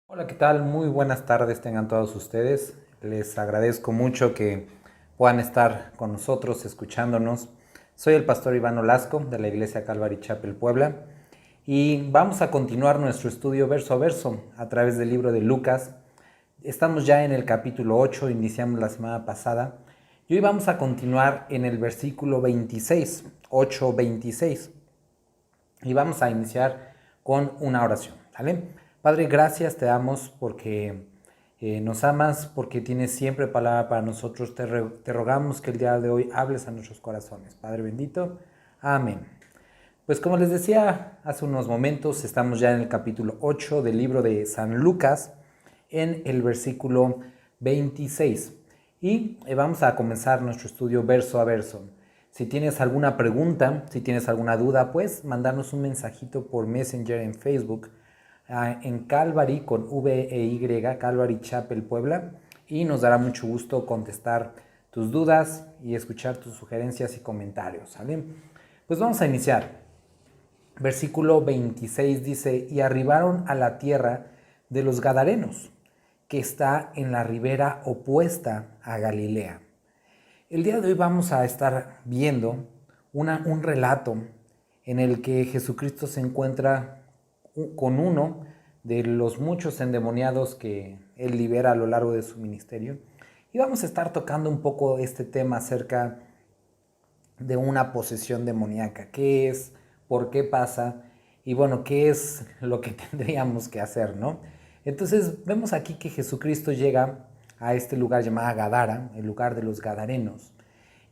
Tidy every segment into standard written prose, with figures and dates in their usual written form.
Hola, ¿qué tal? Muy buenas tardes tengan todos ustedes. Les agradezco mucho que puedan estar con nosotros escuchándonos. Soy el pastor Iván Olasco de la Iglesia Calvary Chapel Puebla y vamos a continuar nuestro estudio verso a verso a través del libro de Lucas. Estamos ya en el capítulo 8, iniciamos la semana pasada y hoy vamos a continuar en el versículo 26, 8:26. Y vamos a iniciar con una oración, ¿vale? Padre, gracias te damos porque nos amas, porque tienes siempre palabra para nosotros. Te rogamos que el día de hoy hables a nuestros corazones. Padre bendito, amén. Pues como les decía hace unos momentos, estamos ya en el capítulo 8 del libro de San Lucas, en el versículo 26. Y vamos a comenzar nuestro estudio verso a verso. Si tienes alguna pregunta, si tienes alguna duda, pues mandarnos un mensajito por Messenger en Facebook, en Calvary con V-E-Y, Calvary Chapel Puebla, y nos dará mucho gusto contestar tus dudas y escuchar tus sugerencias y comentarios, ¿sale? Pues vamos a iniciar. Versículo 26 dice, y arribaron a la tierra de los Gadarenos, que está en la ribera opuesta a Galilea. El día de hoy vamos a estar viendo un relato en el que Jesucristo se encuentra con uno de los muchos endemoniados que él libera a lo largo de su ministerio. Y vamos a estar tocando un poco este tema acerca de una posesión demoníaca. ¿Qué es? ¿Por qué pasa? Y bueno, ¿qué es lo que tendríamos que hacer, no? Entonces vemos aquí que Jesucristo llega a este lugar llamado Gadara, el lugar de los Gadarenos.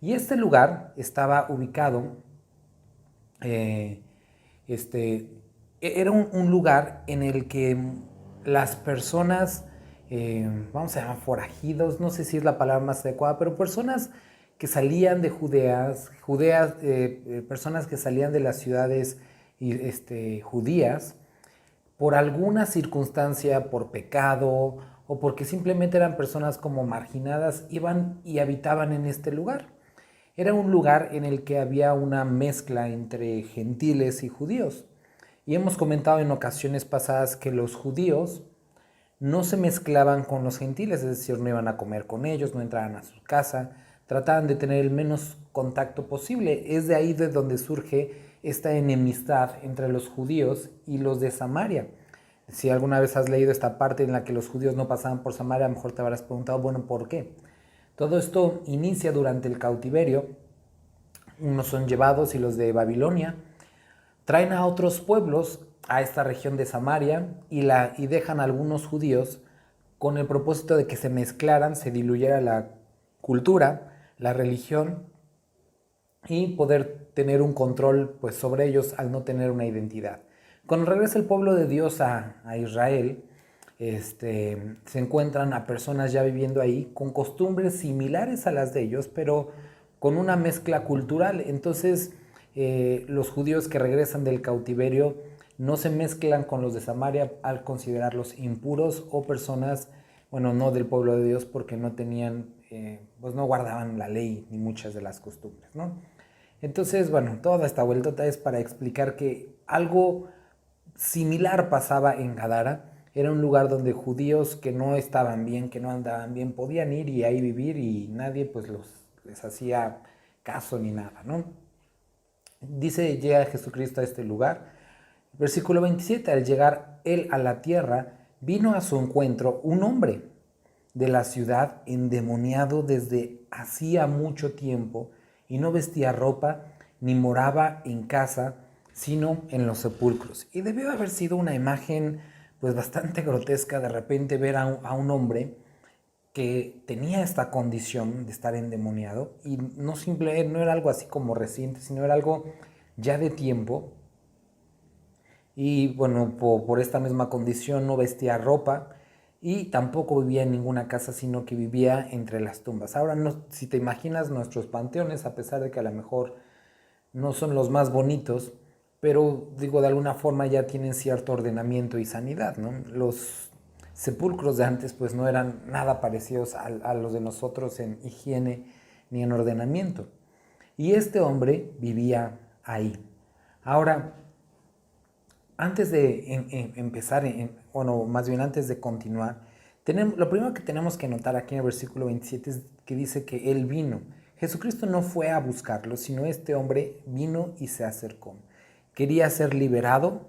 Y este lugar estaba ubicado, eh, este, era un lugar en el que las personas, vamos a llamar forajidos, no sé si es la palabra más adecuada, pero personas que salían de personas que salían de las ciudades judías, por alguna circunstancia, por pecado o porque simplemente eran personas como marginadas, iban y habitaban en este lugar. Era un lugar en el que había una mezcla entre gentiles y judíos. Y hemos comentado en ocasiones pasadas que los judíos no se mezclaban con los gentiles, es decir, no iban a comer con ellos, no entraban a su casa, trataban de tener el menos contacto posible. Es de ahí de donde surge esta enemistad entre los judíos y los de Samaria. Si alguna vez has leído esta parte en la que los judíos no pasaban por Samaria, a lo mejor te habrás preguntado, bueno, ¿por qué? Todo esto inicia durante el cautiverio. Unos son llevados y los de Babilonia traen a otros pueblos a esta región de Samaria y dejan a algunos judíos con el propósito de que se mezclaran, se diluyera la cultura, la religión y poder tener un control pues, sobre ellos al no tener una identidad. Cuando regresa el pueblo de Dios a Israel, se encuentran a personas ya viviendo ahí con costumbres similares a las de ellos, pero con una mezcla cultural. Entonces, los judíos que regresan del cautiverio no se mezclan con los de Samaria al considerarlos impuros o personas, bueno, no del pueblo de Dios porque no tenían, pues no guardaban la ley ni muchas de las costumbres, ¿no? Entonces, bueno, toda esta vuelta es para explicar que algo similar pasaba en Gadara. Era un lugar donde judíos que no estaban bien, que no andaban bien, podían ir y ahí vivir y nadie pues les hacía caso ni nada, ¿no? Dice, llega Jesucristo a este lugar. Versículo 27, al llegar él a la tierra, vino a su encuentro un hombre de la ciudad endemoniado desde hacía mucho tiempo y no vestía ropa ni moraba en casa, sino en los sepulcros. Y debió haber sido una imagen pues bastante grotesca de repente ver a un hombre que tenía esta condición de estar endemoniado y no era algo así como reciente, sino era algo ya de tiempo. Y bueno, por esta misma condición no vestía ropa y tampoco vivía en ninguna casa, sino que vivía entre las tumbas. Ahora, no, si te imaginas nuestros panteones, a pesar de que a lo mejor no son los más bonitos, pero digo, de alguna forma ya tienen cierto ordenamiento y sanidad, ¿no? Los sepulcros de antes pues no eran nada parecidos a los de nosotros en higiene ni en ordenamiento. Y este hombre vivía ahí. Ahora, antes de empezar, más bien antes de continuar, lo primero que tenemos que notar aquí en el versículo 27 es que dice que Él vino. Jesucristo no fue a buscarlo, sino este hombre vino y se acercó. ¿Quería ser liberado?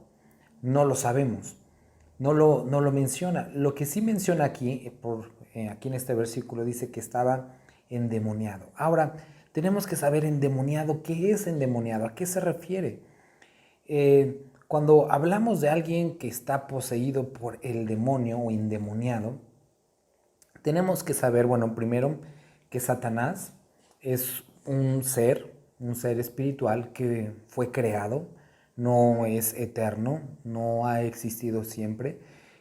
No lo sabemos. No lo menciona. Lo que sí menciona aquí, aquí en este versículo, dice que estaba endemoniado. Ahora, tenemos que saber endemoniado, ¿qué es endemoniado? ¿A qué se refiere? Cuando hablamos de alguien que está poseído por el demonio o endemoniado, tenemos que saber, bueno, primero que Satanás es un ser espiritual que fue creado, no es eterno, no ha existido siempre.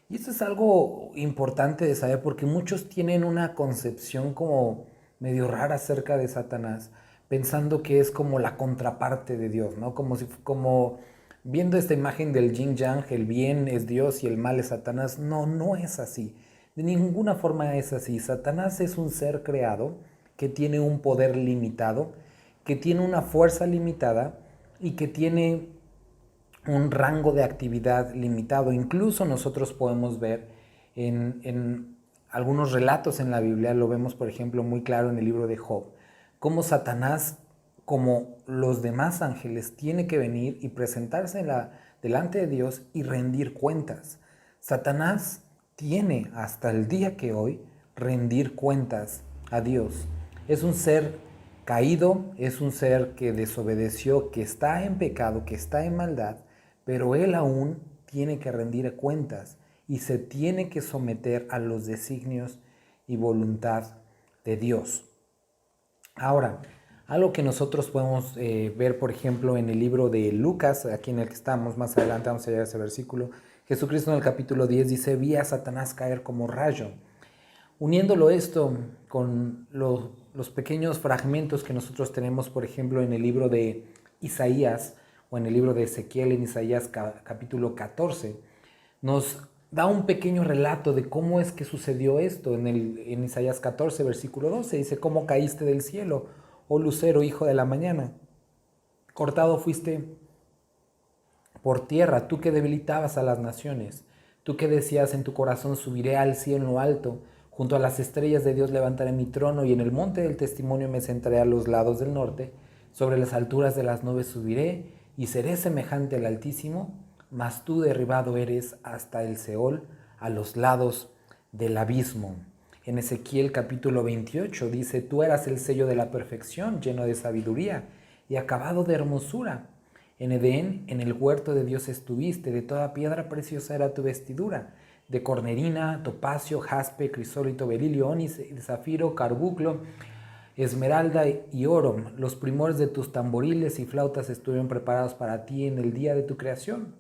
Y esto es algo importante de saber porque muchos tienen una concepción como medio rara acerca de Satanás, pensando que es como la contraparte de Dios, ¿no? Como viendo esta imagen del yin yang, el bien es Dios y el mal es Satanás. No, no es así. De ninguna forma es así. Satanás es un ser creado que tiene un poder limitado, que tiene una fuerza limitada y que tiene un rango de actividad limitado. Incluso nosotros podemos ver en algunos relatos en la Biblia, lo vemos por ejemplo muy claro en el libro de Job, cómo Satanás, como los demás ángeles, tiene que venir y presentarse delante de Dios y rendir cuentas. Satanás tiene hasta el día que hoy rendir cuentas a Dios. Es un ser caído, es un ser que desobedeció, que está en pecado, que está en maldad, pero él aún tiene que rendir cuentas y se tiene que someter a los designios y voluntad de Dios. Ahora, algo que nosotros podemos ver, por ejemplo, en el libro de Lucas, aquí en el que estamos, más adelante vamos a llegar a ese versículo, Jesucristo en el capítulo 10 dice, vi a Satanás caer como rayo. Uniéndolo esto con los pequeños fragmentos que nosotros tenemos, por ejemplo, en el libro de Isaías o en el libro de Ezequiel, en Isaías capítulo 14, nos da un pequeño relato de cómo es que sucedió esto. En Isaías 14, versículo 12, dice, ¿cómo caíste del cielo, oh lucero, hijo de la mañana? Cortado fuiste por tierra, tú que debilitabas a las naciones, tú que decías en tu corazón, subiré al cielo alto, junto a las estrellas de Dios levantaré mi trono, y en el monte del testimonio me sentaré a los lados del norte, sobre las alturas de las nubes subiré, y seré semejante al Altísimo, mas tú derribado eres hasta el Seol, a los lados del abismo. En Ezequiel capítulo 28 dice, tú eras el sello de la perfección, lleno de sabiduría y acabado de hermosura. En Edén, en el huerto de Dios estuviste, de toda piedra preciosa era tu vestidura, de cornerina, topacio, jaspe, crisólito, berilio, ónice, zafiro, carbuclo, esmeralda y oro. Los primores de tus tamboriles y flautas estuvieron preparados para ti en el día de tu creación.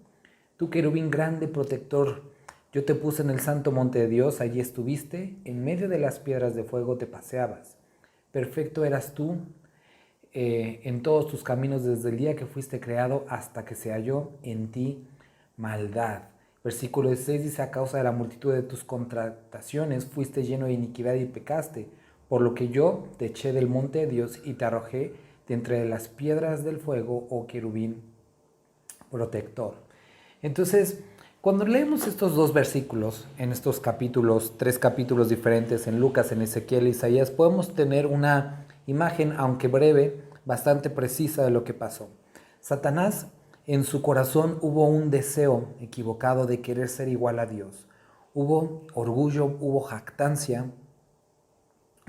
Tú, querubín grande, protector, yo te puse en el santo monte de Dios, allí estuviste, en medio de las piedras de fuego te paseabas. Perfecto eras tú en todos tus caminos desde el día que fuiste creado hasta que se halló en ti maldad. Versículo 16 dice, a causa de la multitud de tus contrataciones fuiste lleno de iniquidad y pecaste, por lo que yo te eché del monte de Dios y te arrojé de entre las piedras del fuego, oh querubín protector. Entonces, cuando leemos estos dos versículos en estos capítulos, 3 capítulos diferentes en Lucas, en Ezequiel e Isaías, podemos tener una imagen, aunque breve, bastante precisa de lo que pasó. Satanás, en su corazón hubo un deseo equivocado de querer ser igual a Dios. Hubo orgullo, hubo jactancia,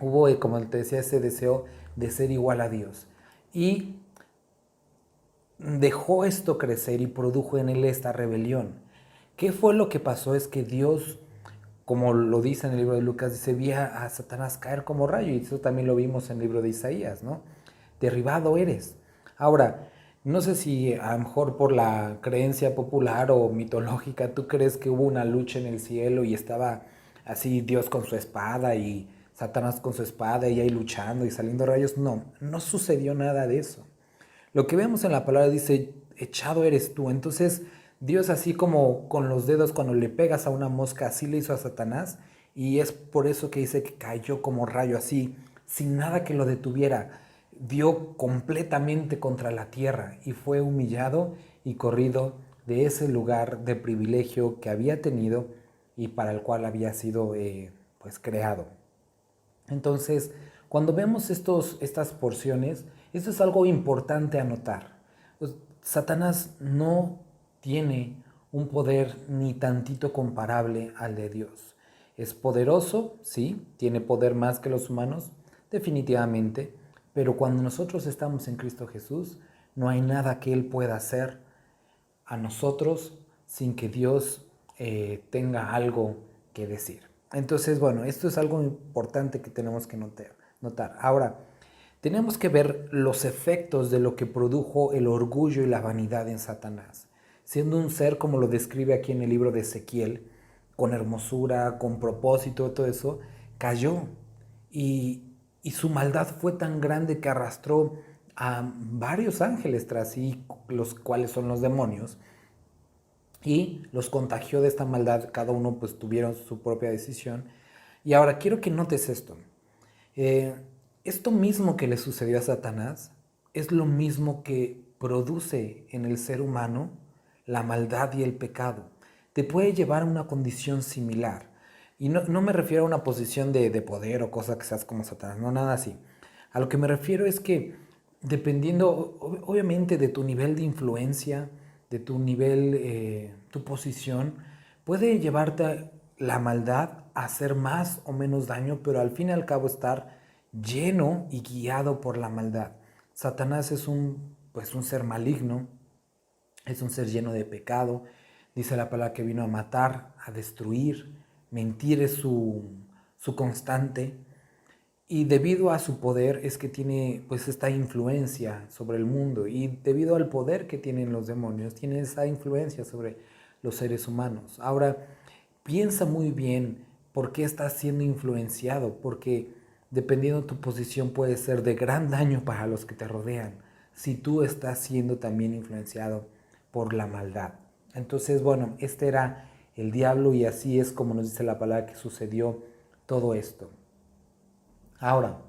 hubo, como te decía, ese deseo de ser igual a Dios. Y dejó esto crecer y produjo en él esta rebelión. ¿Qué fue lo que pasó? Es que Dios, como lo dice en el libro de Lucas, dice, vi a Satanás caer como rayo, y eso también lo vimos en el libro de Isaías, ¿no? Derribado eres. Ahora, no sé si a lo mejor por la creencia popular o mitológica, tú crees que hubo una lucha en el cielo y estaba así Dios con su espada y Satanás con su espada y ahí luchando y saliendo rayos. No, no sucedió nada de eso. Lo que vemos en la palabra dice, echado eres tú. Entonces, Dios, así como con los dedos cuando le pegas a una mosca, así le hizo a Satanás, y es por eso que dice que cayó como rayo, así, sin nada que lo detuviera. dio completamente contra la tierra y fue humillado y corrido de ese lugar de privilegio que había tenido y para el cual había sido pues creado. Entonces, cuando vemos estas porciones, esto es algo importante a notar. Pues, Satanás no tiene un poder ni tantito comparable al de Dios. Es poderoso, sí, tiene poder más que los humanos, definitivamente, pero cuando nosotros estamos en Cristo Jesús, no hay nada que Él pueda hacer a nosotros sin que Dios tenga algo que decir. Entonces, bueno, esto es algo importante que tenemos que notar. Ahora, tenemos que ver los efectos de lo que produjo el orgullo y la vanidad en Satanás. Siendo un ser, como lo describe aquí en el libro de Ezequiel, con hermosura, con propósito, todo eso, cayó. Y su maldad fue tan grande que arrastró a varios ángeles tras sí, los cuales son los demonios, y los contagió de esta maldad. Cada uno pues tuvieron su propia decisión. Y ahora quiero que notes esto. Esto mismo que le sucedió a Satanás es lo mismo que produce en el ser humano la maldad y el pecado. Te puede llevar a una condición similar. Y no me refiero a una posición de poder o cosa que seas como Satanás, no, nada así. A lo que me refiero es que dependiendo obviamente de tu nivel de influencia, de tu nivel, tu posición, puede llevarte la maldad a hacer más o menos daño, pero al fin y al cabo estar lleno y guiado por la maldad. Satanás es pues un ser maligno, es un ser lleno de pecado. Dice la palabra que vino a matar, a destruir. Mentir es su constante. Y debido a su poder es que tiene pues esta influencia sobre el mundo. Y debido al poder que tienen los demonios, tiene esa influencia sobre los seres humanos. Ahora, piensa muy bien por qué estás siendo influenciado, porque dependiendo de tu posición puede ser de gran daño para los que te rodean, si tú estás siendo también influenciado por la maldad. Entonces, bueno, este era el diablo y así es como nos dice la palabra que sucedió todo esto. Ahora,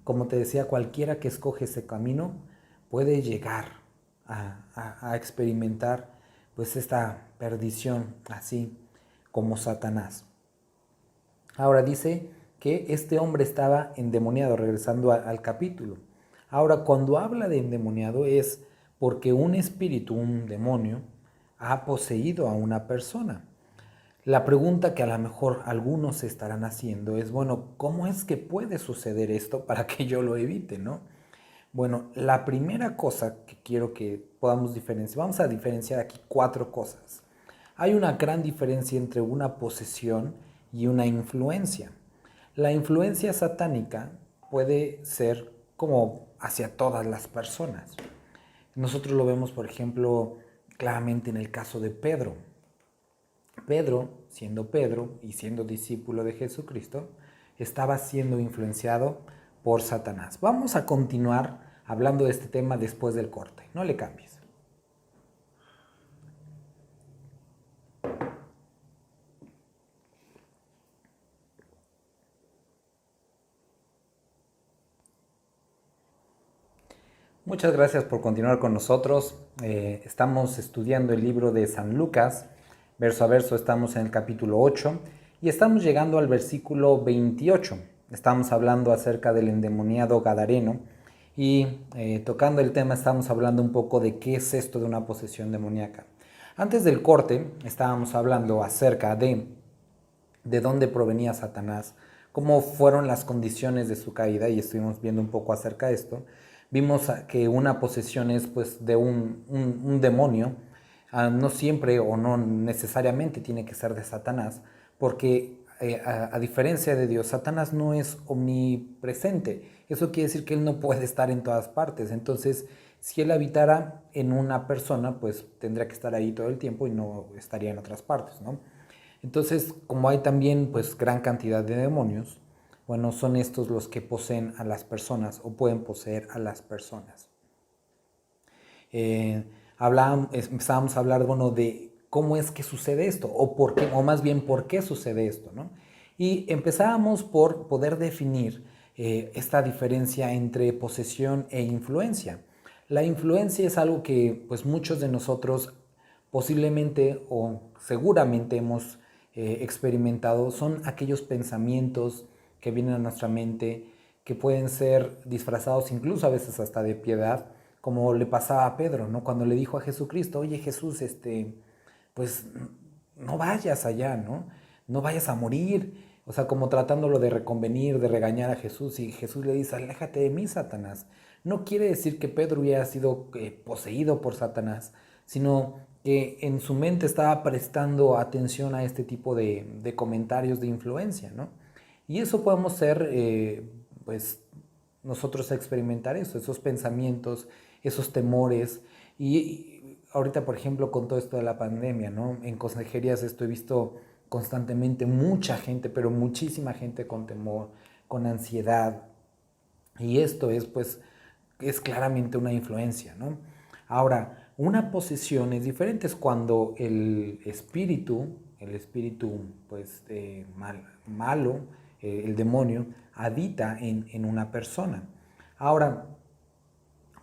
como te decía, cualquiera que escoge ese camino puede llegar a experimentar pues esta perdición así como Satanás. Ahora dice que este hombre estaba endemoniado, regresando al capítulo. Ahora, cuando habla de endemoniado es porque un espíritu, un demonio, ha poseído a una persona. La pregunta que a lo mejor algunos estarán haciendo es, bueno, ¿cómo es que puede suceder esto para que yo lo evite, no? Bueno, la primera cosa que quiero que podamos diferenciar, vamos a diferenciar aquí 4 cosas. Hay una gran diferencia entre una posesión y una influencia. La influencia satánica puede ser como hacia todas las personas. Nosotros lo vemos, por ejemplo, claramente en el caso de Pedro. Pedro y siendo discípulo de Jesucristo, estaba siendo influenciado por Satanás. Vamos a continuar hablando de este tema después del corte. No le cambies. Muchas gracias por continuar con nosotros. Estamos estudiando el libro de San Lucas. Verso a verso estamos en el capítulo 8 y estamos llegando al versículo 28. Estamos hablando acerca del endemoniado gadareno y tocando el tema estamos hablando un poco de qué es esto de una posesión demoníaca. Antes del corte estábamos hablando acerca de dónde provenía Satanás, cómo fueron las condiciones de su caída y estuvimos viendo un poco acerca de esto. Vimos que una posesión es pues de un demonio. No siempre o no necesariamente tiene que ser de Satanás, porque a diferencia de Dios, Satanás no es omnipresente. Eso quiere decir que él no puede estar en todas partes. Entonces, si él habitara en una persona, pues tendría que estar ahí todo el tiempo y no estaría en otras partes, ¿no? Entonces, como hay también pues gran cantidad de demonios, bueno, son estos los que poseen a las personas o pueden poseer a las personas. Empezábamos a hablar, bueno, de cómo es que sucede esto, o por qué, o más bien por qué sucede esto, ¿no? Y empezábamos por poder definir esta diferencia entre posesión e influencia. La influencia es algo que pues muchos de nosotros posiblemente o seguramente hemos experimentado. Son aquellos pensamientos que vienen a nuestra mente, que pueden ser disfrazados incluso a veces hasta de piedad, como le pasaba a Pedro, ¿no? Cuando le dijo a Jesucristo, oye Jesús, pues no vayas allá, ¿no? No vayas a morir. O sea, como tratándolo de reconvenir, de regañar a Jesús, y Jesús le dice, aléjate de mí, Satanás. No quiere decir que Pedro hubiera sido poseído por Satanás, sino que en su mente estaba prestando atención a este tipo de comentarios de influencia, ¿no? Y eso podemos ser, pues, nosotros experimentar eso, esos pensamientos, esos temores. Y ahorita, por ejemplo, con todo esto de la pandemia, ¿no? En consejerías esto he visto constantemente mucha gente, pero muchísima gente con temor, con ansiedad. Y esto es, pues, es claramente una influencia, ¿no? Ahora, una posesión es diferente, es cuando el espíritu, pues, malo, el demonio, habita en una persona. Ahora,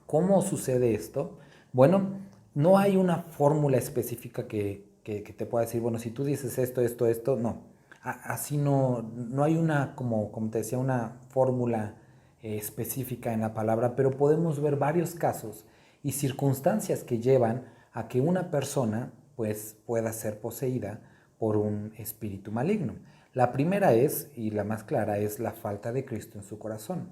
¿cómo sucede esto? Bueno, no hay una fórmula específica que te pueda decir, bueno, si tú dices esto, no. Así no hay una, como te decía, una fórmula específica en la palabra, pero podemos ver varios casos y circunstancias que llevan a que una persona pues pueda ser poseída por un espíritu maligno. La primera es, y la más clara, es la falta de Cristo en su corazón.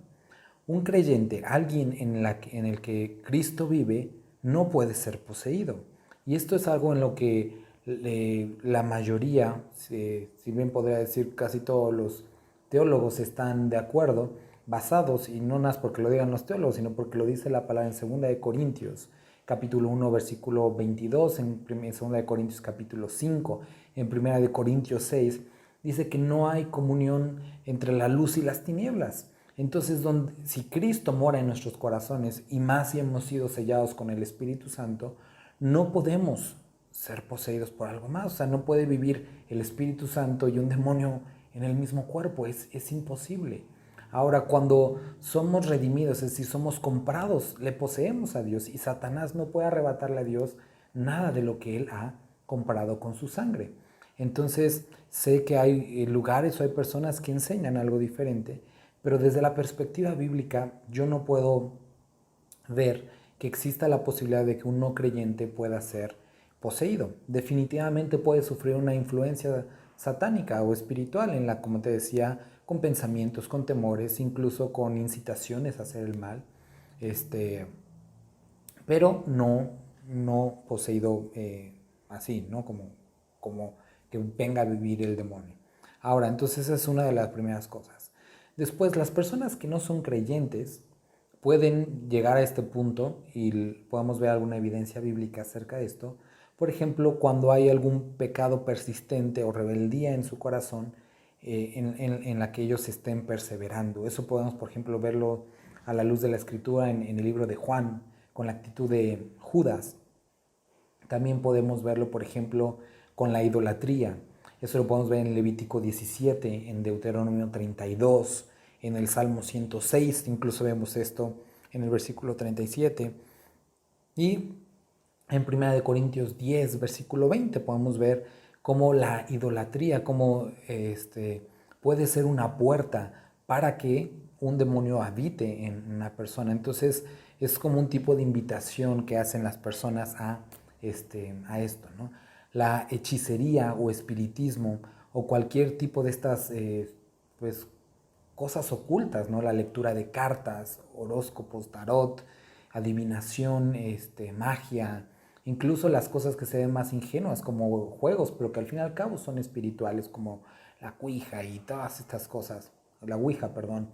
Un creyente, alguien en el que Cristo vive, no puede ser poseído. Y esto es algo en lo que la mayoría, si bien podría decir casi todos los teólogos están de acuerdo, basados, y no más porque lo digan los teólogos, sino porque lo dice la palabra en 2 capítulo 1, versículo 22, en 2 Corintios capítulo 5, en 1 Corintios 6, dice que no hay comunión entre la luz y las tinieblas. Entonces, si Cristo mora en nuestros corazones y más si hemos sido sellados con el Espíritu Santo, no podemos ser poseídos por algo más. O sea, no puede vivir el Espíritu Santo y un demonio en el mismo cuerpo. Es imposible. Ahora, cuando somos redimidos, es decir, somos comprados, le poseemos a Dios y Satanás no puede arrebatarle a Dios nada de lo que Él ha comprado con su sangre. Entonces, sé que hay lugares o hay personas que enseñan algo diferente, pero desde la perspectiva bíblica yo no puedo ver que exista la posibilidad de que un no creyente pueda ser poseído. Definitivamente puede sufrir una influencia satánica o espiritual en la, como te decía, con pensamientos, con temores, incluso con incitaciones a hacer el mal, pero no poseído así, ¿no? Como que venga a vivir el demonio. Ahora, entonces esa es una de las primeras cosas. Después, las personas que no son creyentes pueden llegar a este punto y podemos ver alguna evidencia bíblica acerca de esto. Por ejemplo, cuando hay algún pecado persistente o rebeldía en su corazón en la que ellos estén perseverando. Eso podemos, por ejemplo, verlo a la luz de la Escritura en el libro de Juan, con la actitud de Judas. También podemos verlo, por ejemplo, con la idolatría. Eso lo podemos ver en Levítico 17, en Deuteronomio 32, en el Salmo 106, incluso vemos esto en el versículo 37. Y en 1 Corintios 10, versículo 20, podemos ver cómo la idolatría, cómo puede ser una puerta para que un demonio habite en una persona. Entonces es como un tipo de invitación que hacen las personas a esto, ¿no? La hechicería o espiritismo o cualquier tipo de estas pues, cosas ocultas, ¿no? La lectura de cartas, horóscopos, tarot, adivinación, magia, incluso las cosas que se ven más ingenuas como juegos, pero que al fin y al cabo son espirituales, como la cuija y todas estas cosas. La ouija, perdón.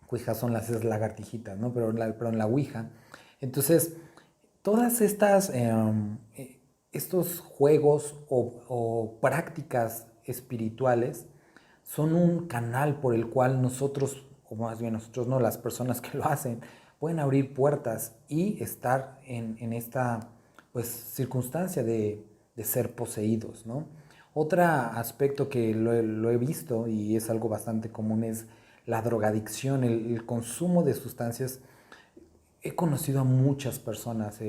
Cuija son las lagartijitas, ¿no? Pero en la ouija. Entonces, todas estos juegos o prácticas espirituales son un canal por el cual nosotros, o más bien nosotros no, las personas que lo hacen, pueden abrir puertas y estar en esta pues, circunstancia de ser poseídos, ¿no? Otro aspecto que lo he visto y es algo bastante común es la drogadicción, el consumo de sustancias. He conocido a muchas personas.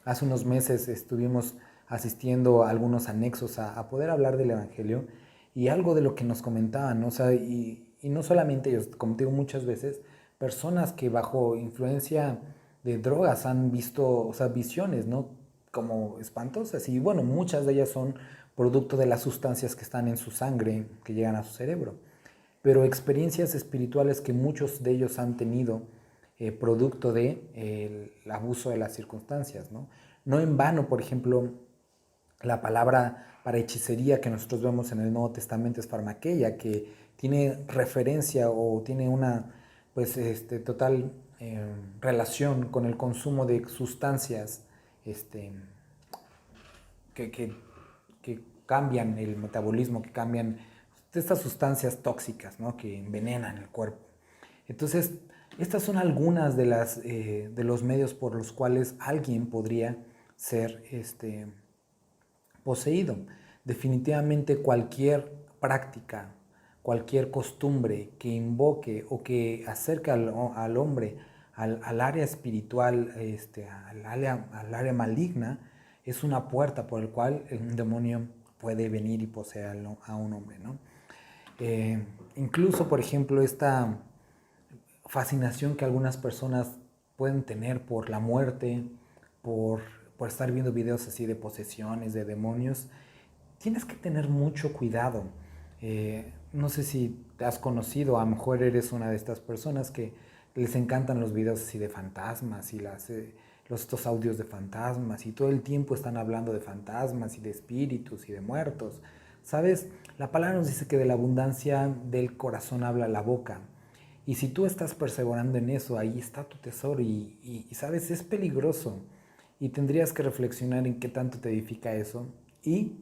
Hace unos meses estuvimos asistiendo a algunos anexos a poder hablar del Evangelio, y algo de lo que nos comentaban, ¿no? O sea, y no solamente ellos, como te digo muchas veces, personas que bajo influencia de drogas han visto, o sea, visiones, ¿no? Como espantosas, y bueno, muchas de ellas son producto de las sustancias que están en su sangre, que llegan a su cerebro, pero experiencias espirituales que muchos de ellos han tenido producto de el abuso de las circunstancias, ¿no? No en vano, por ejemplo, la palabra para hechicería que nosotros vemos en el Nuevo Testamento es farmakeia, que tiene referencia o tiene una pues, total relación con el consumo de sustancias este, que, que, que cambian el metabolismo, que cambian estas sustancias tóxicas, ¿no? Que envenenan el cuerpo. Entonces, estas son algunas de los medios por los cuales alguien podría ser poseído. Definitivamente cualquier práctica, cualquier costumbre que invoque o que acerque al hombre al área espiritual, al área maligna, es una puerta por la cual un demonio puede venir y poseer a un hombre, ¿no? Incluso, por ejemplo, esta fascinación que algunas personas pueden tener por la muerte, por, por estar viendo videos así de posesiones, de demonios, tienes que tener mucho cuidado. No sé si te has conocido, a lo mejor eres una de estas personas que les encantan los videos así de fantasmas y estos audios de fantasmas, y todo el tiempo están hablando de fantasmas y de espíritus y de muertos. ¿Sabes? La palabra nos dice que de la abundancia del corazón habla la boca. Y si tú estás perseverando en eso, ahí está tu tesoro, ¿sabes? Es peligroso. Y tendrías que reflexionar en qué tanto te edifica eso, y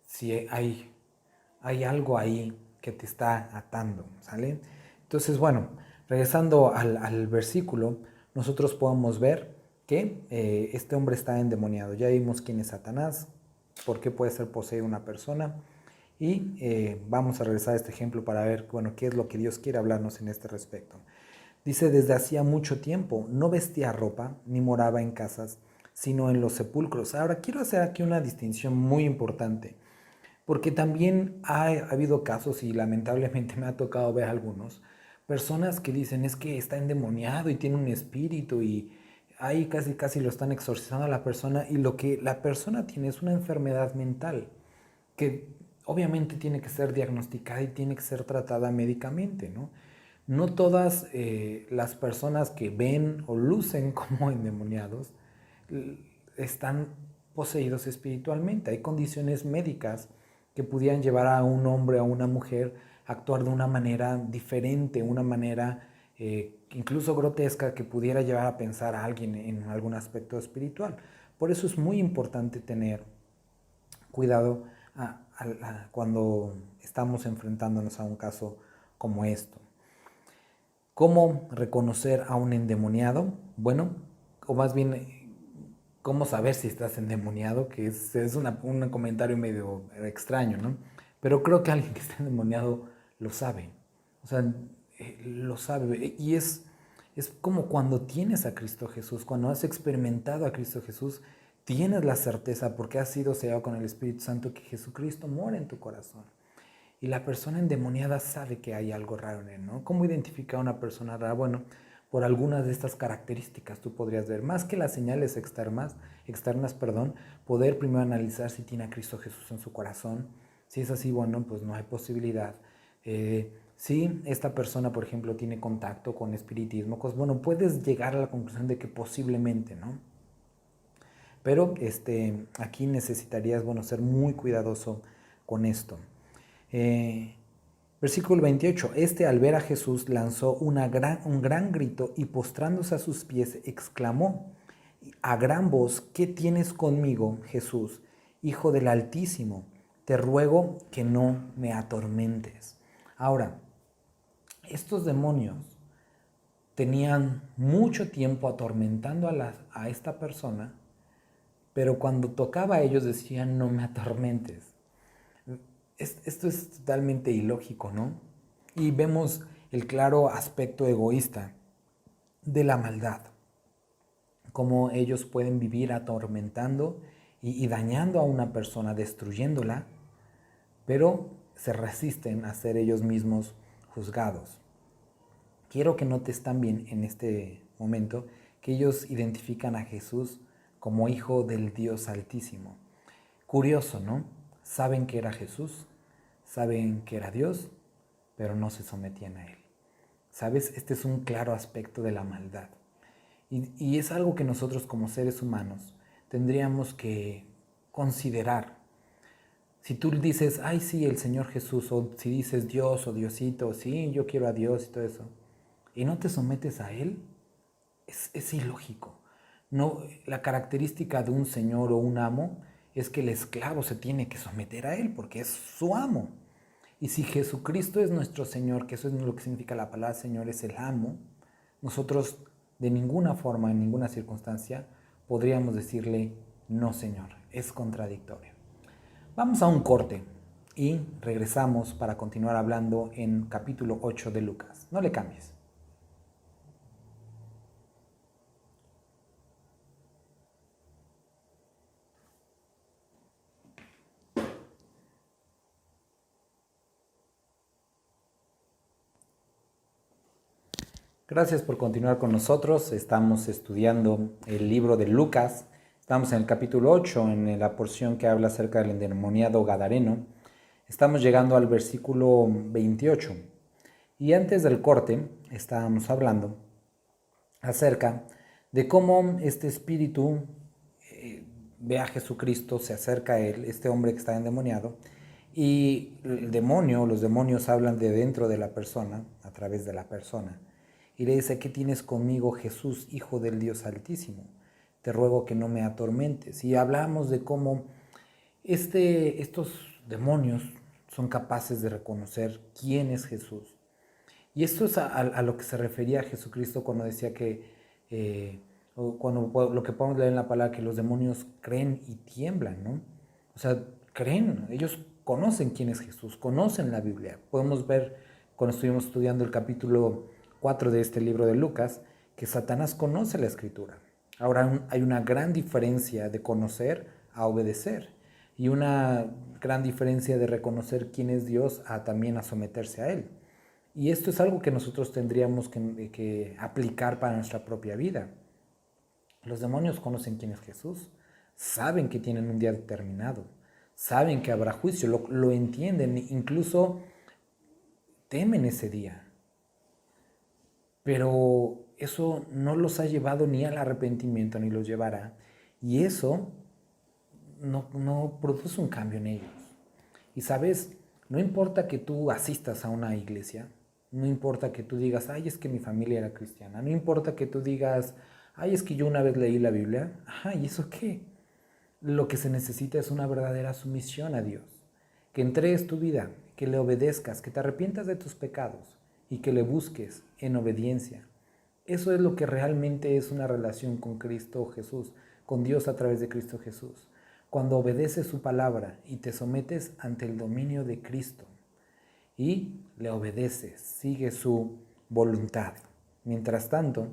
si hay algo ahí que te está atando, ¿sale? Entonces, bueno, regresando al versículo, nosotros podemos ver que este hombre está endemoniado. Ya vimos quién es Satanás, por qué puede ser poseído una persona, y vamos a regresar a este ejemplo para ver, bueno, qué es lo que Dios quiere hablarnos en este respecto. Dice, desde hacía mucho tiempo no vestía ropa ni moraba en casas, sino en los sepulcros. Ahora, quiero hacer aquí una distinción muy importante, porque también ha habido casos, y lamentablemente me ha tocado ver algunos, personas que dicen es que está endemoniado y tiene un espíritu, y ahí casi casi lo están exorcizando a la persona, y lo que la persona tiene es una enfermedad mental que obviamente tiene que ser diagnosticada y tiene que ser tratada médicamente, ¿no? No todas las personas que ven o lucen como endemoniados están poseídos espiritualmente. Hay condiciones médicas que pudieran llevar a un hombre o a una mujer a actuar de una manera diferente, una manera incluso grotesca, que pudiera llevar a pensar a alguien en algún aspecto espiritual. Por eso es muy importante tener cuidado cuando estamos enfrentándonos a un caso como esto. ¿Cómo reconocer a un endemoniado? Bueno, o más bien, ¿cómo saber si estás endemoniado? Que es un comentario medio extraño, ¿no? Pero creo que alguien que está endemoniado lo sabe. O sea, lo sabe. Y es como cuando tienes a Cristo Jesús, cuando has experimentado a Cristo Jesús, tienes la certeza, porque has sido sellado con el Espíritu Santo, que Jesucristo mora en tu corazón. Y la persona endemoniada sabe que hay algo raro en él, ¿no? ¿Cómo identificar a una persona rara? Bueno, por algunas de estas características tú podrías ver, más que las señales externas, poder primero analizar si tiene a Cristo Jesús en su corazón. Si es así, bueno, pues no hay posibilidad. Si esta persona, por ejemplo, tiene contacto con espiritismo, pues bueno, puedes llegar a la conclusión de que posiblemente, ¿no? Pero aquí necesitarías, bueno, ser muy cuidadoso con esto. Versículo 28. Al ver a Jesús lanzó un gran grito, y postrándose a sus pies exclamó a gran voz: ¿qué tienes conmigo, Jesús, Hijo del Altísimo? Te ruego que no me atormentes. Ahora, estos demonios tenían mucho tiempo atormentando a esta persona, pero cuando tocaba a ellos decían: no me atormentes. Esto es totalmente ilógico, ¿no? Y vemos el claro aspecto egoísta de la maldad, cómo ellos pueden vivir atormentando y dañando a una persona, destruyéndola, pero se resisten a ser ellos mismos juzgados. Quiero que notes también en este momento que ellos identifican a Jesús como hijo del Dios Altísimo. Curioso, ¿no? Saben que era Jesús, saben que era Dios, pero no se sometían a Él. ¿Sabes? Este es un claro aspecto de la maldad. Y es algo que nosotros como seres humanos tendríamos que considerar. Si tú dices, ay sí, el Señor Jesús, o si dices Dios o Diosito, sí, yo quiero a Dios y todo eso, y no te sometes a Él, es ilógico. No, la característica de un señor o un amo es que el esclavo se tiene que someter a Él porque es su amo. Y si Jesucristo es nuestro Señor, que eso es lo que significa la palabra Señor, es el amo, nosotros de ninguna forma, en ninguna circunstancia, podríamos decirle, no Señor, es contradictorio. Vamos a un corte y regresamos para continuar hablando en capítulo 8 de Lucas. No le cambies. Gracias por continuar con nosotros. Estamos estudiando el libro de Lucas. Estamos en el capítulo 8, en la porción que habla acerca del endemoniado gadareno. Estamos llegando al versículo 28. Y antes del corte estábamos hablando acerca de cómo este espíritu ve a Jesucristo, se acerca a él, este hombre que está endemoniado, y el demonio, los demonios hablan de dentro de la persona, a través de la persona. Y le dice, ¿qué tienes conmigo, Jesús, Hijo del Dios Altísimo? Te ruego que no me atormentes. Y hablamos de cómo estos demonios son capaces de reconocer quién es Jesús. Y esto es a lo que se refería a Jesucristo cuando decía que, cuando lo que podemos leer en la palabra, que los demonios creen y tiemblan, ¿no? O sea, creen, ellos conocen quién es Jesús, conocen la Biblia. Podemos ver cuando estuvimos estudiando el capítulo 4 de este libro de Lucas, que Satanás conoce la Escritura. Ahora hay una gran diferencia de conocer a obedecer y una gran diferencia de reconocer quién es Dios a también a someterse a Él. Y esto es algo que nosotros tendríamos que aplicar para nuestra propia vida. Los demonios conocen quién es Jesús, saben que tienen un día determinado, saben que habrá juicio, lo entienden, incluso temen ese día. Pero eso no los ha llevado ni al arrepentimiento, ni los llevará. Y eso no produce un cambio en ellos. Y sabes, no importa que tú asistas a una iglesia, no importa que tú digas, ay, es que mi familia era cristiana, no importa que tú digas, ay, es que yo una vez leí la Biblia, ajá, ¿y eso qué? Lo que se necesita es una verdadera sumisión a Dios, que entregues tu vida, que le obedezcas, que te arrepientas de tus pecados y que le busques en obediencia. Eso es lo que realmente es una relación con Cristo Jesús, con Dios a través de Cristo Jesús. Cuando obedeces su palabra y te sometes ante el dominio de Cristo y le obedeces, sigue su voluntad. Mientras tanto,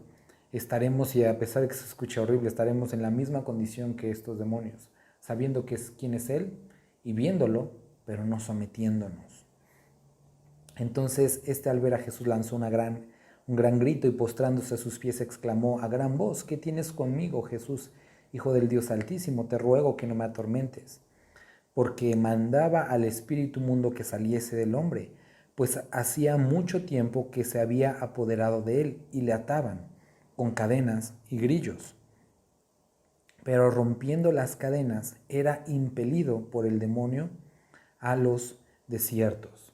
estaremos, y a pesar de que se escuche horrible, estaremos en la misma condición que estos demonios, sabiendo quién es Él y viéndolo, pero no sometiéndonos. Entonces, al ver a Jesús lanzó un gran grito y postrándose a sus pies exclamó a gran voz, ¿qué tienes conmigo, Jesús, Hijo del Dios Altísimo? Te ruego que no me atormentes. Porque mandaba al espíritu mundo que saliese del hombre, pues hacía mucho tiempo que se había apoderado de él y le ataban con cadenas y grillos. Pero rompiendo las cadenas era impelido por el demonio a los desiertos.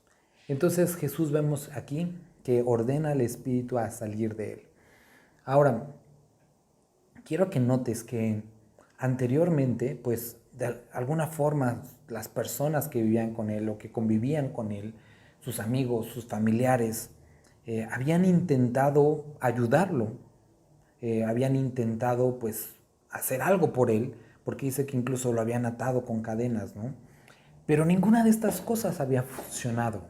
Entonces Jesús vemos aquí que ordena al espíritu a salir de él. Ahora, quiero que notes que anteriormente, pues de alguna forma, las personas que vivían con él o que convivían con él, sus amigos, sus familiares, habían intentado ayudarlo, habían intentado pues hacer algo por él, porque dice que incluso lo habían atado con cadenas, ¿no? Pero ninguna de estas cosas había funcionado.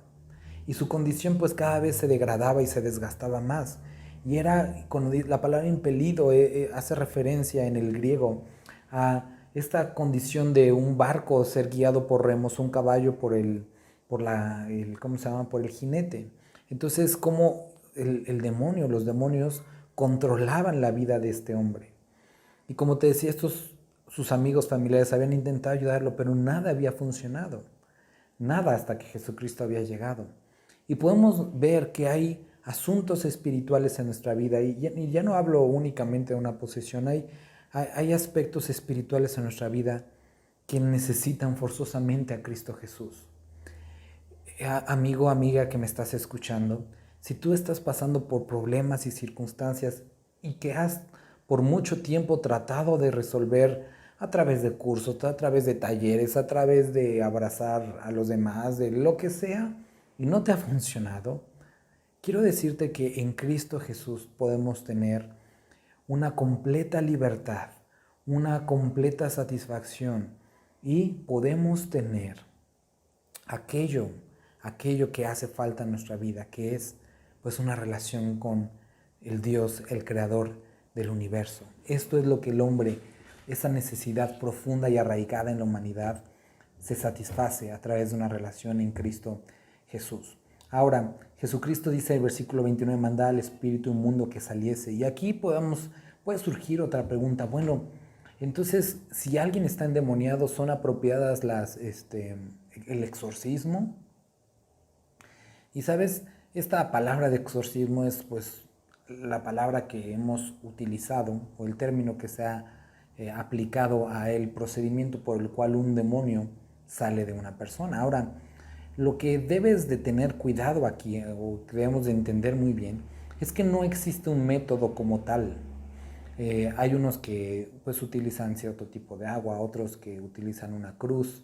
y su condición pues cada vez se degradaba y se desgastaba más. Y era, cuando la palabra impelido hace referencia en el griego a esta condición de un barco ser guiado por remos, un caballo ¿cómo se llama? Por el jinete. Entonces, como el demonio, los demonios controlaban la vida de este hombre. Y como te decía, sus amigos familiares habían intentado ayudarlo, pero nada había funcionado. Nada hasta que Jesucristo había llegado. Y podemos ver que hay asuntos espirituales en nuestra vida, y ya no hablo únicamente de una posesión, hay aspectos espirituales en nuestra vida que necesitan forzosamente a Cristo Jesús. Amigo, amiga que me estás escuchando, si tú estás pasando por problemas y circunstancias y que has por mucho tiempo tratado de resolver a través de cursos, a través de talleres, a través de abrazar a los demás, de lo que sea, y no te ha funcionado, quiero decirte que en Cristo Jesús podemos tener una completa libertad, una completa satisfacción, y podemos tener aquello que hace falta en nuestra vida, que es pues una relación con el Dios, el creador del universo. Esto es lo que el hombre, esa necesidad profunda y arraigada en la humanidad, se satisface a través de una relación en Cristo Jesús. Ahora, Jesucristo dice en el versículo 29, manda al espíritu inmundo que saliese. Y aquí puede surgir otra pregunta. Bueno, entonces, si alguien está endemoniado, ¿son apropiadas el exorcismo? Y sabes, esta palabra de exorcismo es pues la palabra que hemos utilizado, o el término que se ha aplicado a el procedimiento por el cual un demonio sale de una persona. Ahora, lo que debes de tener cuidado aquí, o que debemos de entender muy bien, es que no existe un método como tal. Hay unos que pues utilizan cierto tipo de agua, otros que utilizan una cruz,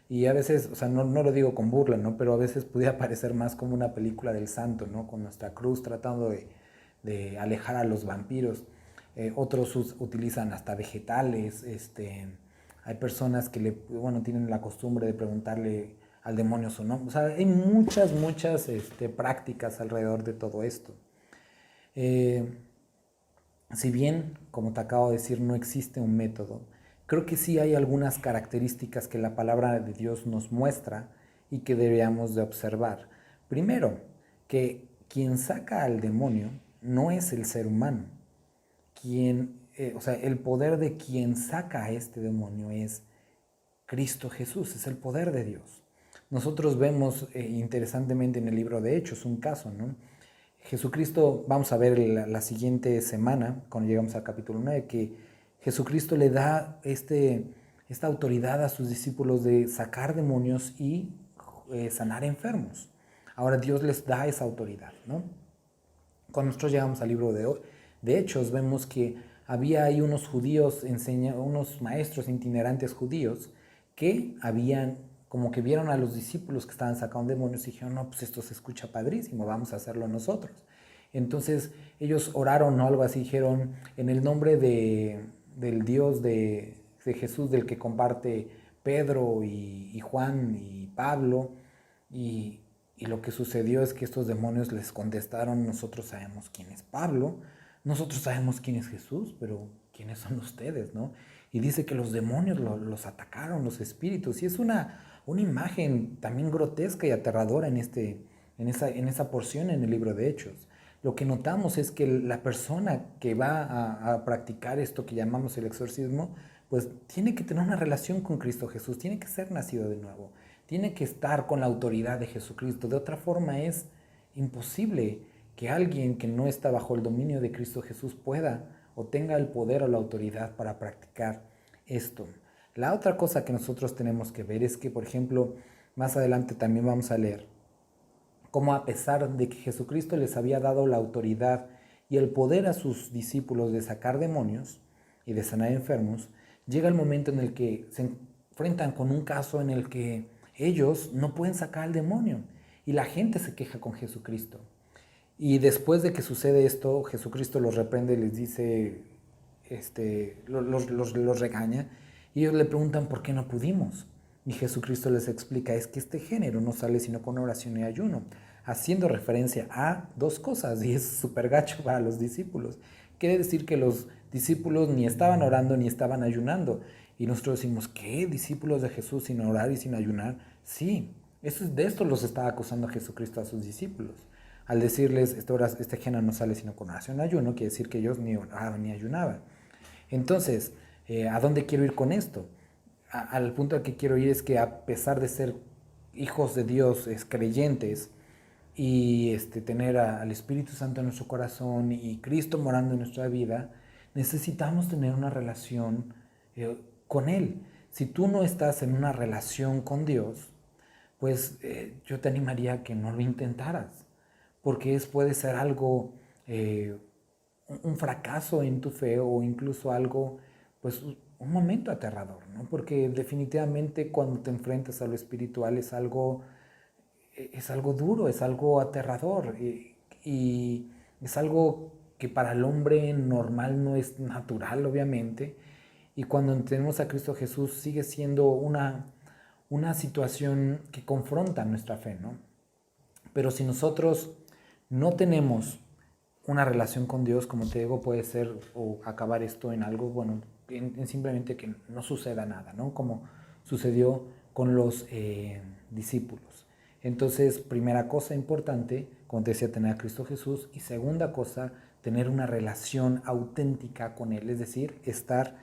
y a veces, o sea, no lo digo con burla, ¿no? Pero a veces pudiera parecer más como una película del santo, ¿no? Con nuestra cruz tratando de alejar a los vampiros. Otros utilizan hasta vegetales. Hay personas que tienen la costumbre de preguntarle al demonio su nombre. O sea, hay muchas prácticas alrededor de todo esto. Si bien, como te acabo de decir, no existe un método, creo que sí hay algunas características que la palabra de Dios nos muestra y que deberíamos de observar. Primero, que quien saca al demonio no es el ser humano. El poder de quien saca a este demonio es Cristo Jesús, es el poder de Dios. Nosotros vemos interesantemente en el libro de Hechos un caso, ¿no? Jesucristo, vamos a ver la siguiente semana, cuando llegamos al capítulo 9, que Jesucristo le da esta autoridad a sus discípulos de sacar demonios y sanar enfermos. Ahora Dios les da esa autoridad, ¿no? Cuando nosotros llegamos al libro de Hechos, vemos que había ahí unos judíos, unos maestros itinerantes judíos, que como que vieron a los discípulos que estaban sacando demonios y dijeron, no, pues esto se escucha padrísimo, vamos a hacerlo nosotros. Entonces ellos oraron o algo así, dijeron, en el nombre del Dios de Jesús, del que comparte Pedro y Juan y Pablo, y lo que sucedió es que estos demonios les contestaron, nosotros sabemos quién es Pablo, nosotros sabemos quién es Jesús, pero ¿quiénes son ustedes, no? Y dice que los demonios los atacaron, los espíritus, y es una imagen también grotesca y aterradora en esa porción en el libro de Hechos. Lo que notamos es que la persona que va a practicar esto que llamamos el exorcismo, pues tiene que tener una relación con Cristo Jesús, tiene que ser nacido de nuevo, tiene que estar con la autoridad de Jesucristo. De otra forma es imposible que alguien que no está bajo el dominio de Cristo Jesús pueda o tenga el poder o la autoridad para practicar esto. La otra cosa que nosotros tenemos que ver es que, por ejemplo, más adelante también vamos a leer cómo, a pesar de que Jesucristo les había dado la autoridad y el poder a sus discípulos de sacar demonios y de sanar enfermos, llega el momento en el que se enfrentan con un caso en el que ellos no pueden sacar al demonio y la gente se queja con Jesucristo. Y después de que sucede esto, Jesucristo los reprende y les dice, los regaña, y ellos le preguntan por qué no pudimos. Y Jesucristo les explica, es que este género no sale sino con oración y ayuno. haciendo referencia a dos cosas, y es súper gacho para los discípulos. Quiere decir que los discípulos ni estaban orando ni estaban ayunando. Y nosotros decimos, ¿qué? ¿Discípulos de Jesús sin orar y sin ayunar? Sí, de esto los estaba acusando Jesucristo a sus discípulos. Al decirles, este género no sale sino con oración y ayuno, quiere decir que ellos ni oraban ni ayunaban. Entonces, ¿a dónde quiero ir con esto? Al punto al que quiero ir es que a pesar de ser hijos de Dios, creyentes, y tener al Espíritu Santo en nuestro corazón y Cristo morando en nuestra vida, necesitamos tener una relación con Él. Si tú no estás en una relación con Dios, pues yo te animaría a que no lo intentaras, porque puede ser algo, un fracaso en tu fe, o incluso algo, pues un momento aterrador, ¿no? Porque definitivamente cuando te enfrentas a lo espiritual es algo duro, es algo aterrador, y es algo que para el hombre normal no es natural, obviamente, y cuando tenemos a Cristo Jesús sigue siendo una situación que confronta nuestra fe, ¿no? Pero si nosotros no tenemos una relación con Dios, como te digo, puede ser o acabar esto en algo, bueno, en simplemente que no suceda nada, ¿no? Como sucedió con los discípulos. Entonces, primera cosa importante, como te decía, tener a Cristo Jesús, y segunda cosa, tener una relación auténtica con Él, es decir, estar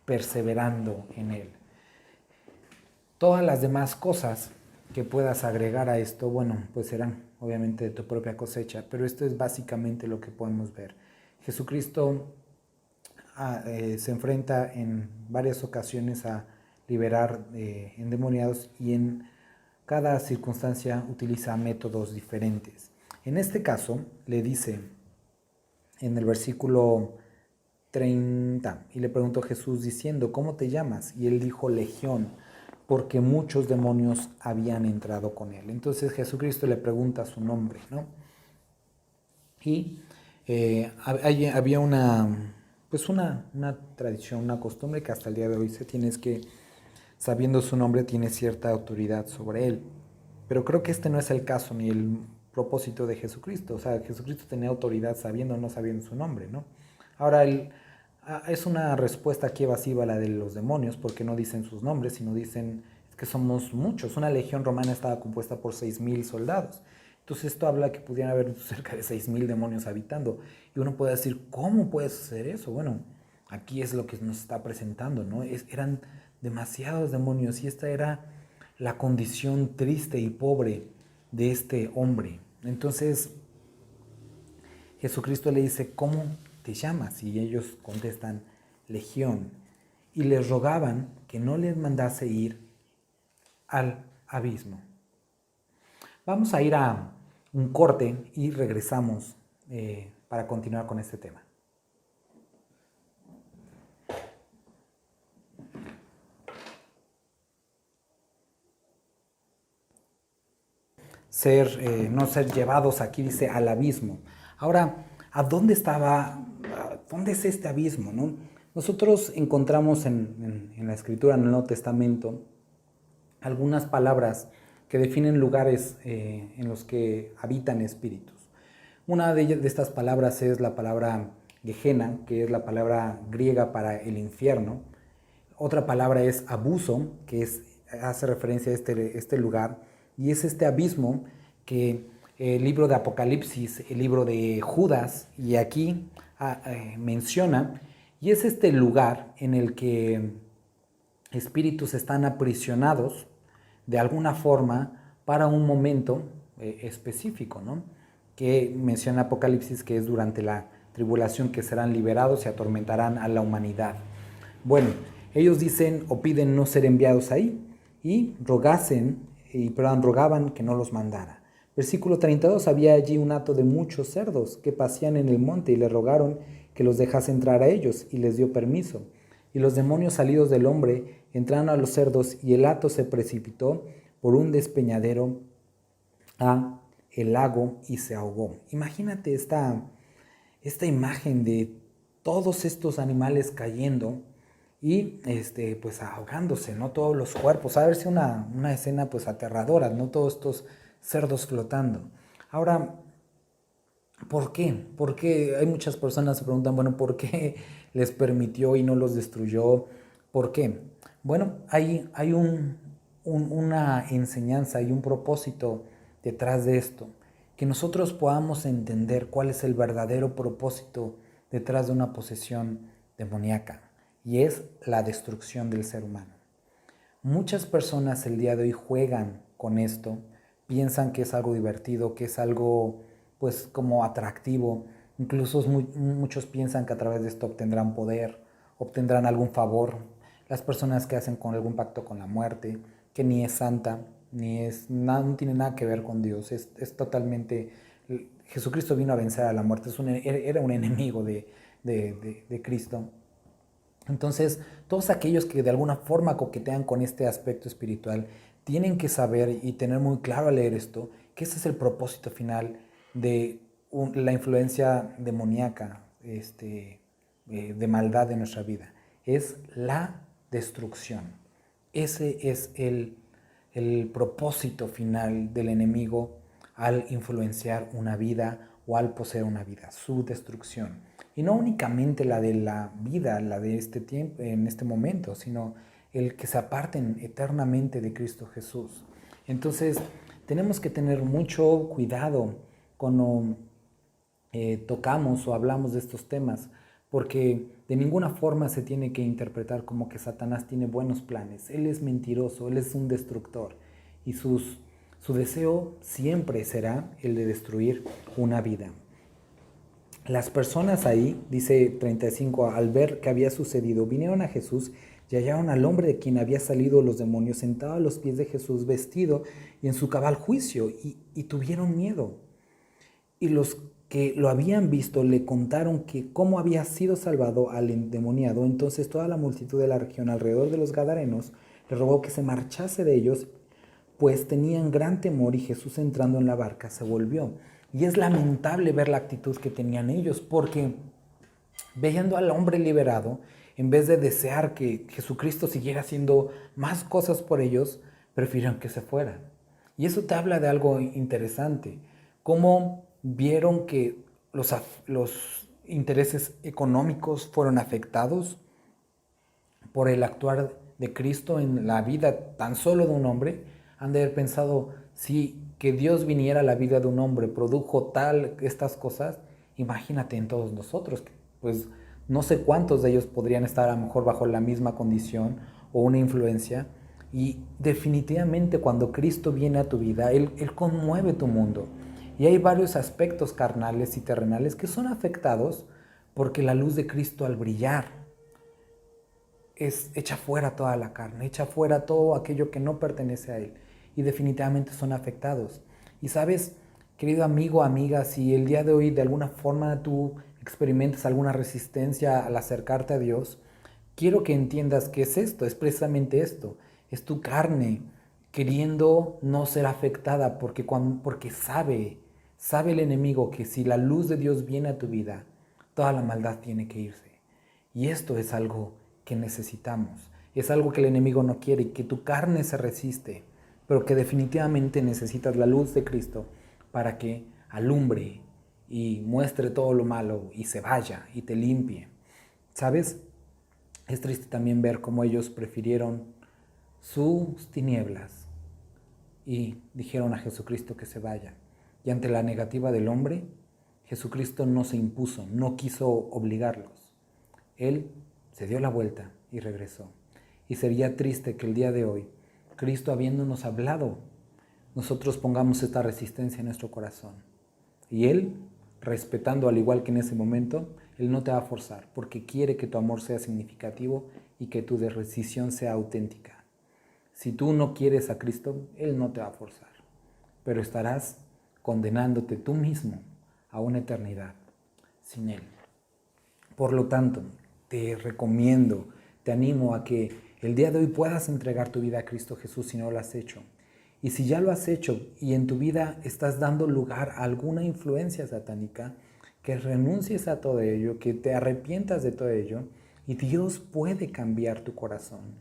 perseverando en Él. Todas las demás cosas que puedas agregar a esto, bueno, pues serán obviamente de tu propia cosecha, pero esto es básicamente lo que podemos ver. Jesucristo se enfrenta en varias ocasiones a liberar endemoniados, y en cada circunstancia utiliza métodos diferentes. En este caso le dice en el versículo 30, y le preguntó Jesús diciendo, ¿cómo te llamas? Y él dijo, Legión, porque muchos demonios habían entrado con él. Entonces Jesucristo le pregunta su nombre, ¿no? Y había una tradición, una costumbre que hasta el día de hoy se tiene, es que sabiendo su nombre tiene cierta autoridad sobre él. Pero creo que este no es el caso ni el propósito de Jesucristo. O sea, Jesucristo tenía autoridad sabiendo o no sabiendo su nombre, ¿no? Ahora, es una respuesta aquí evasiva a la de los demonios, porque no dicen sus nombres, sino dicen que somos muchos. Una legión romana estaba compuesta por 6,000 soldados. Entonces esto habla que pudieran haber cerca de 6,000 demonios habitando. Y uno puede decir, ¿cómo puede suceder eso? Bueno, aquí es lo que nos está presentando, ¿no? Eran demasiados demonios, y esta era la condición triste y pobre de este hombre. Entonces Jesucristo le dice, ¿cómo te llamas? Y ellos contestan, Legión. Y les rogaban que no les mandase ir al abismo. Vamos a ir a un corte y regresamos para continuar con este tema. No ser llevados, aquí dice, al abismo. Ahora, ¿dónde es este abismo, no? Nosotros encontramos en la Escritura, en el Nuevo Testamento, algunas palabras que definen lugares en los que habitan espíritus. Una de estas palabras es la palabra Gehenna, que es la palabra griega para el infierno. Otra palabra es abuso, que hace referencia a este lugar, y es este abismo que el libro de Apocalipsis, el libro de Judas, y aquí menciona, y es este lugar en el que espíritus están aprisionados de alguna forma para un momento específico, ¿no? Que menciona Apocalipsis que es durante la tribulación que serán liberados y atormentarán a la humanidad. Bueno, ellos dicen o piden no ser enviados ahí, y rogaban que no los mandara. Versículo 32, había allí un hato de muchos cerdos que pasían en el monte, y le rogaron que los dejase entrar a ellos, y les dio permiso. Y los demonios salidos del hombre entraron a los cerdos, y el hato se precipitó por un despeñadero a el lago y se ahogó. Imagínate esta imagen de todos estos animales cayendo y pues ahogándose, ¿no? Todos los cuerpos. A ver si una escena pues aterradora, ¿no? Todos estos cerdos flotando. Ahora, ¿por qué? Porque hay muchas personas que se preguntan, bueno, ¿por qué les permitió y no los destruyó? ¿Por qué? Bueno, hay una enseñanza y un propósito detrás de esto. Que nosotros podamos entender cuál es el verdadero propósito detrás de una posesión demoníaca. Y es la destrucción del ser humano. Muchas personas el día de hoy juegan con esto, piensan que es algo divertido, que es algo pues como atractivo. Incluso muchos piensan que a través de esto obtendrán poder, obtendrán algún favor. Las personas que hacen con algún pacto con la muerte, que ni es santa, no tiene nada que ver con Dios, es totalmente... Jesucristo vino a vencer a la muerte, era un enemigo de Cristo. Entonces, todos aquellos que de alguna forma coquetean con este aspecto espiritual tienen que saber y tener muy claro al leer esto que ese es el propósito final de la influencia demoníaca, de maldad de nuestra vida. Es la destrucción. Ese es el propósito final del enemigo al influenciar una vida o al poseer una vida, su destrucción. Y no únicamente la de la vida, la de este tiempo, en este momento, sino el que se aparten eternamente de Cristo Jesús. Entonces, tenemos que tener mucho cuidado cuando tocamos o hablamos de estos temas, porque de ninguna forma se tiene que interpretar como que Satanás tiene buenos planes. Él es mentiroso, él es un destructor y su deseo siempre será el de destruir una vida. Las personas ahí, dice 35, al ver que había sucedido, vinieron a Jesús y hallaron al hombre de quien había salido los demonios sentado a los pies de Jesús, vestido y en su cabal juicio, y tuvieron miedo. Y los que lo habían visto le contaron que cómo había sido salvado al endemoniado. Entonces toda la multitud de la región alrededor de los Gadarenos le rogó que se marchase de ellos, pues tenían gran temor, y Jesús, entrando en la barca, se volvió. Y es lamentable ver la actitud que tenían ellos, porque viendo al hombre liberado, en vez de desear que Jesucristo siguiera haciendo más cosas por ellos, prefirieron que se fueran. Y eso te habla de algo interesante, cómo vieron que los intereses económicos fueron afectados por el actuar de Cristo en la vida tan solo de un hombre. Han de haber pensado, si que Dios viniera a la vida de un hombre produjo estas cosas, imagínate en todos nosotros, pues no sé cuántos de ellos podrían estar a lo mejor bajo la misma condición o una influencia. Y definitivamente cuando Cristo viene a tu vida, Él conmueve tu mundo. Y hay varios aspectos carnales y terrenales que son afectados porque la luz de Cristo, al brillar, echa fuera toda la carne, echa fuera todo aquello que no pertenece a Él, y definitivamente son afectados. Y sabes, querido amigo, amiga, si el día de hoy de alguna forma tú experimentas alguna resistencia al acercarte a Dios, quiero que entiendas que es esto, es precisamente esto, es tu carne queriendo no ser afectada, porque sabe el enemigo que si la luz de Dios viene a tu vida, toda la maldad tiene que irse. Y esto es algo que necesitamos, es algo que el enemigo no quiere y que tu carne se resiste, pero que definitivamente necesitas la luz de Cristo para que alumbre y muestre todo lo malo y se vaya y te limpie. ¿Sabes? Es triste también ver cómo ellos prefirieron sus tinieblas y dijeron a Jesucristo que se vaya. Y ante la negativa del hombre, Jesucristo no se impuso, no quiso obligarlos. Él se dio la vuelta y regresó. Y sería triste que el día de hoy, Cristo habiéndonos hablado, nosotros pongamos esta resistencia en nuestro corazón. Y Él, respetando al igual que en ese momento, Él no te va a forzar, porque quiere que tu amor sea significativo y que tu decisión sea auténtica. Si tú no quieres a Cristo, Él no te va a forzar, pero estarás condenándote tú mismo a una eternidad sin Él. Por lo tanto, te recomiendo, te animo a que el día de hoy puedas entregar tu vida a Cristo Jesús si no lo has hecho. Y si ya lo has hecho y en tu vida estás dando lugar a alguna influencia satánica, que renuncies a todo ello, que te arrepientas de todo ello, y Dios puede cambiar tu corazón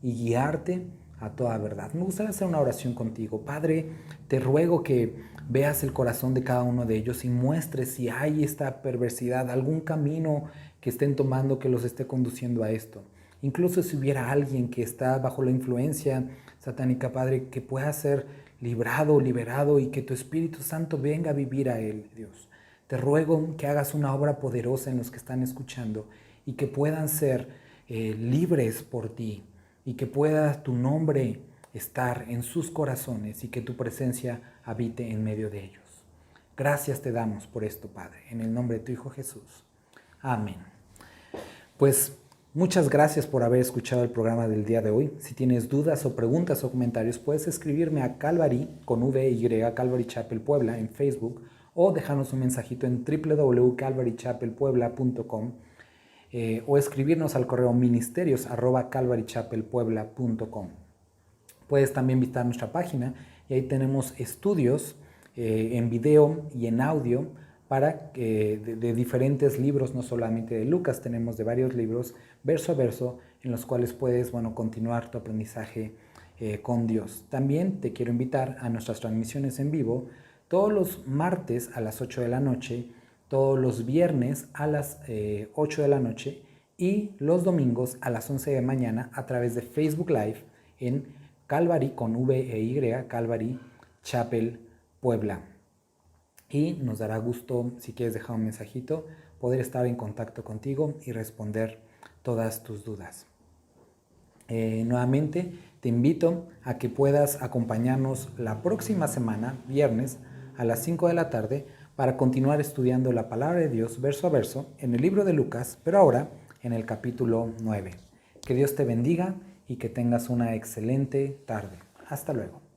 y guiarte a toda verdad. Me gustaría hacer una oración contigo. Padre, te ruego que veas el corazón de cada uno de ellos y muestres si hay esta perversidad, algún camino que estén tomando que los esté conduciendo a esto. Incluso si hubiera alguien que está bajo la influencia satánica, Padre, que pueda ser librado, liberado y que tu Espíritu Santo venga a vivir a él, Dios. Te ruego que hagas una obra poderosa en los que están escuchando y que puedan ser libres por ti y que pueda tu nombre estar en sus corazones y que tu presencia habite en medio de ellos. Gracias te damos por esto, Padre, en el nombre de tu Hijo Jesús. Amén. Pues muchas gracias por haber escuchado el programa del día de hoy. Si tienes dudas o preguntas o comentarios, puedes escribirme a Calvary, con VY, Calvary Chapel Puebla en Facebook, o dejarnos un mensajito en www.calvarychapelpuebla.com o escribirnos al correo ministerios@calvarychapelpuebla.com. Puedes también visitar nuestra página y ahí tenemos estudios en video y en audio para de diferentes libros, no solamente de Lucas, tenemos de varios libros, verso a verso, en los cuales puedes continuar tu aprendizaje con Dios. También te quiero invitar a nuestras transmisiones en vivo todos los martes a las 8 de la noche, todos los viernes a las 8 de la noche y los domingos a las 11 de la mañana a través de Facebook Live en Calvary con VY, Calvary Chapel Puebla. Y nos dará gusto, si quieres dejar un mensajito, poder estar en contacto contigo y responder todas tus dudas. Nuevamente te invito a que puedas acompañarnos la próxima semana, viernes, a las 5 de la tarde, para continuar estudiando la palabra de Dios verso a verso en el libro de Lucas, pero ahora en el capítulo 9. Que Dios te bendiga y que tengas una excelente tarde. Hasta luego.